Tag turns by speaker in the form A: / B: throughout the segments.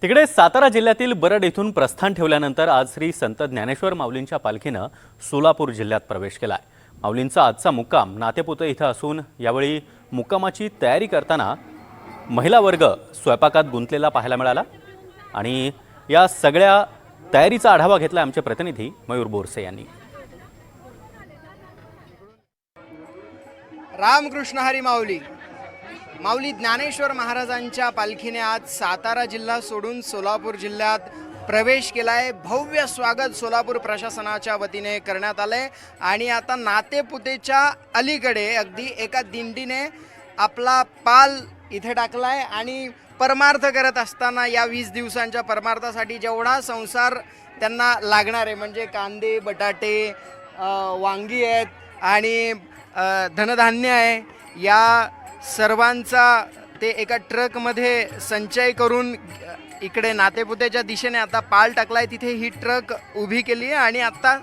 A: तिकडे सातारा जिल्ह्यातील बरड येथून प्रस्थान ठेवल्यानंतर आज श्री संत ज्ञानेश्वर माऊलींच्या पालखीनं सोलापूर जिल्ह्यात प्रवेश केलाय। माऊलींचा आजचा मुक्काम नातेपुते इथं असून यावेळी मुक्कामाची तयारी करताना महिला वर्ग स्वयंपाकात गुंतलेला पाहायला मिळाला आणि या सगळ्या तयारीचा आढावा घेतला आमचे प्रतिनिधी मयूर बोरसे यांनी।
B: रामकृष्ण हरी माऊली माऊली ज्ञानेश्वर महाराजांच्या पालखीने आज सातारा जिल्हा सोडून सोलापूर जिल्ह्यात प्रवेश केलाय। भव्य स्वागत सोलापूर प्रशासनाच्या वतीने करण्यात आलंय आणि आता नातेपुतेच्या अलीकडे अगदी एका दिंडीने आपला पाल इथे टाकलाय आणि परमार्थ करत असताना या 20 दिवसांच्या परमार्थासाठी जेवढा संसार त्यांना लागणार आहे म्हणजे कांदे, बटाटे, वांगी आहेत आणि धनधान्य आहे, या सर्वांचा ते एका ट्रकमध्ये संचय करून इकडे नातेपुतेच्या दिशेने आता पाल टाकलाय। तिथे ही ट्रक उभी केली आहे आणि आता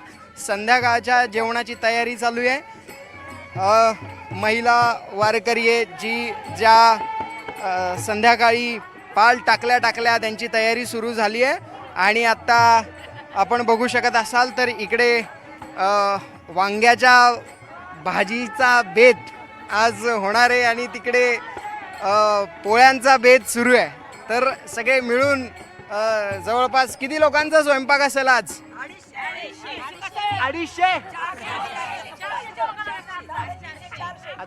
B: संध्याकाळच्या जेवणाची तयारी चालू आहे। महिला वारकरी आहे जी ज्या संध्याकाळी पाल टाकल्या त्यांची तयारी सुरू झाली आहे आणि आता आपण बघू शकत असाल तर इकडे वांग्याच्या भाजीचा बेत आज होणार आहे आणि तिकडे पोळ्यांचा बेत सुरू आहे। तर सगळे मिळून जवळपास किती लोकांचा स्वयंपाक असेल आज? 250।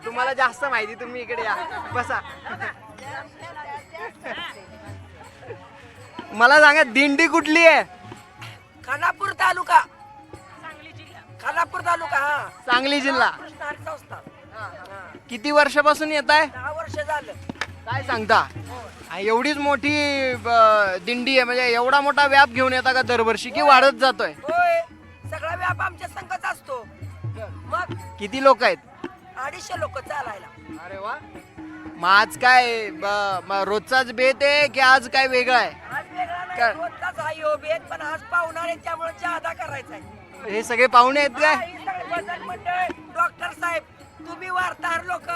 B: तुम्हाला जास्त माहिती, तुम्ही इकडे या बसा। मला सांगा दिंडी कुठली आहे?
C: खानापूर तालुका, खानापूर तालुका। हा,
B: सांगली जिल्हा।
C: संस्था
B: किती वर्षापासून येत आहे?
C: 10 वर्ष झालं।
B: काय सांगता? एवढीच मोठी दिंडी आहे म्हणजे एवढा मोठा व्याप घेऊन येता का दरवर्षी की वाढत जातोय?
C: होय, सगळा व्याप आमच्या संघच असतो। मग
B: किती लोक आहेत?
C: 250 लोक चालायला।
B: अरे वा। मग आज काय रोजचाच बेत आहे की आज काय वेगळं आहे?
C: आज वेगळा नाही, रोजचाच हा यो बेत, पण आज पाहुणार आहे त्यामुळे जादा करायचा आहे।
B: हे सगळे पाहुणे आहेत काय?
C: ही सगळी भजन मंडळ, डॉक्टर साहेब, तुम्ही वार्ताहर लोक,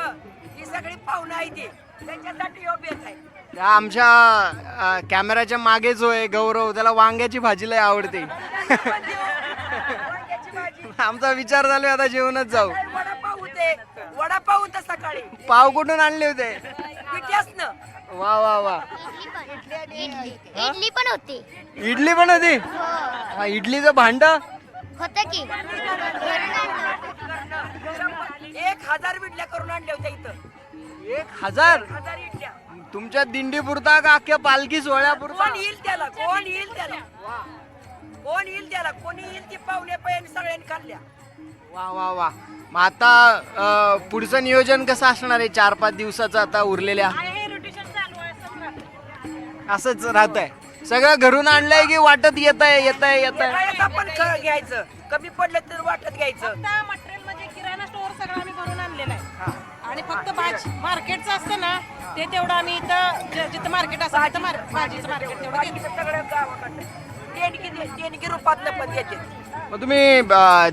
C: ही सगळी पाहुणं आहे ती, त्यांच्यासाठी यो बेत आहे।
B: त्या आमच्या कॅमेराच्या मागे जो आहे गौरव, त्याला वांग्याची भाजी लय आवडते।
C: वांग्याची भाजी,
B: आमचा विचार झाला आता जेवणच जाऊ।
C: वडापाव होते, वडापाव होता सकाळी।
B: पाव कुठून आणले होते?
C: पिठ्यासनं।
B: वा वा वा।
D: इडली पण होती।
B: इडली पण होती? हा, इडलीचं भांड
D: होतं की
C: 1000 इडल्या करून आणल्या होत्या इथं।
B: 1000?
C: 1000 इडल्या।
B: तुमच्या दिंडी पुरता का अख्ख्या पालखी सोहळ्या पुरता?
C: कोण येईल त्याला, कोण येईल त्याला, कोण येईल त्याला, कोणी येईल ती पाहुणे पैन सगळ्यांनी खाल्ल्या।
B: वा वा वा। मग आता पुढचं नियोजन कसं असणार आहे 4-5 दिवसाचं आता उरलेल्या? असंच राहत आहे सगळं घरून आणलंय की वाटत येत आहे?
C: आपण घ्यायचं, कमी पडलं तर वाटत घ्यायचं।
E: मटेरियल म्हणजे किराणा स्टोअर सगळं आम्ही भरून आणलेलं आहे आणि फक्त मार्केटचं असतं ना ते तेवढं आम्ही इथं जिथं मार्केट असतं तिथं भाजीचं मार्केट तेवढं घेतो।
C: सगळं गावाकडे देणगी रूपातलं पण देते।
B: मग तुम्ही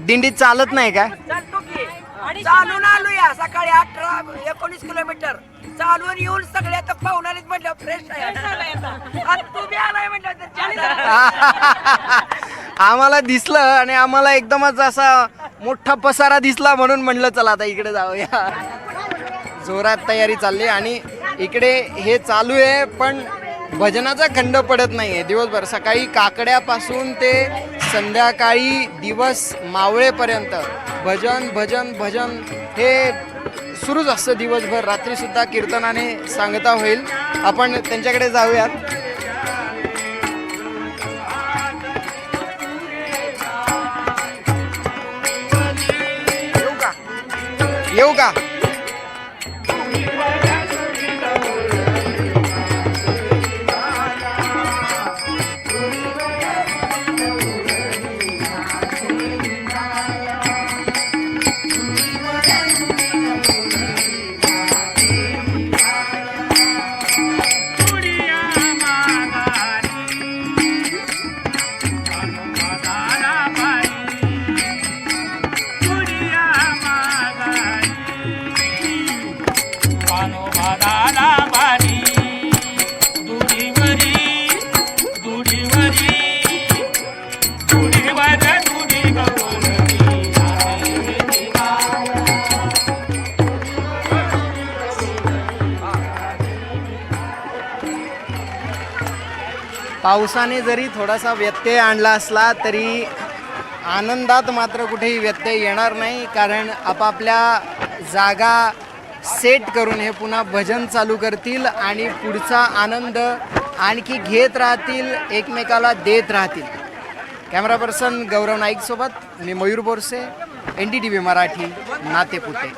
B: दिंडीत चालत नाही काय?
C: चालतो की, चालून आलो या सकाळी 18-19 किलोमीटर चालून येऊन सगळे तर पाहुणारीच म्हटलं फ्रेश आहे। आज तुम्ही आलाय म्हटलं
B: आम्हाला दिसलं आणि आम्हाला एकदमच असा मोठा पसारा दिसला म्हणून म्हणलं चला आता इकडे जाऊया। जोरात तयारी चालली आणि इकडे हे चालू आहे पण भजनाचा खंड पडत नाहीये दिवसभर। सकाळी काकड्यापासून ते संध्याकाळी दिवस मावळेपर्यंत भजन भजन भजन हे सुरूच असतं दिवसभर। रात्री सुद्धा कीर्तनाने सांगता होईल। आपण त्यांच्याकडे जाऊयात। येऊ का? पावसाने जरी थोडासा व्यत्यय आणला असला तरी आनंदात मात्र कुठेही व्यत्यय येणार नाही, कारण आपापल्या जागा सेट करून हे पुन्हा भजन चालू करतील आणि पुढचा आनंद आणखी घेत राहतील, एकमेकाला देत राहतील. कॅमेरा पर्सन गौरव नाईक सोबत मी मयूर बोरसे, NDTV मराठी, नातेपुते.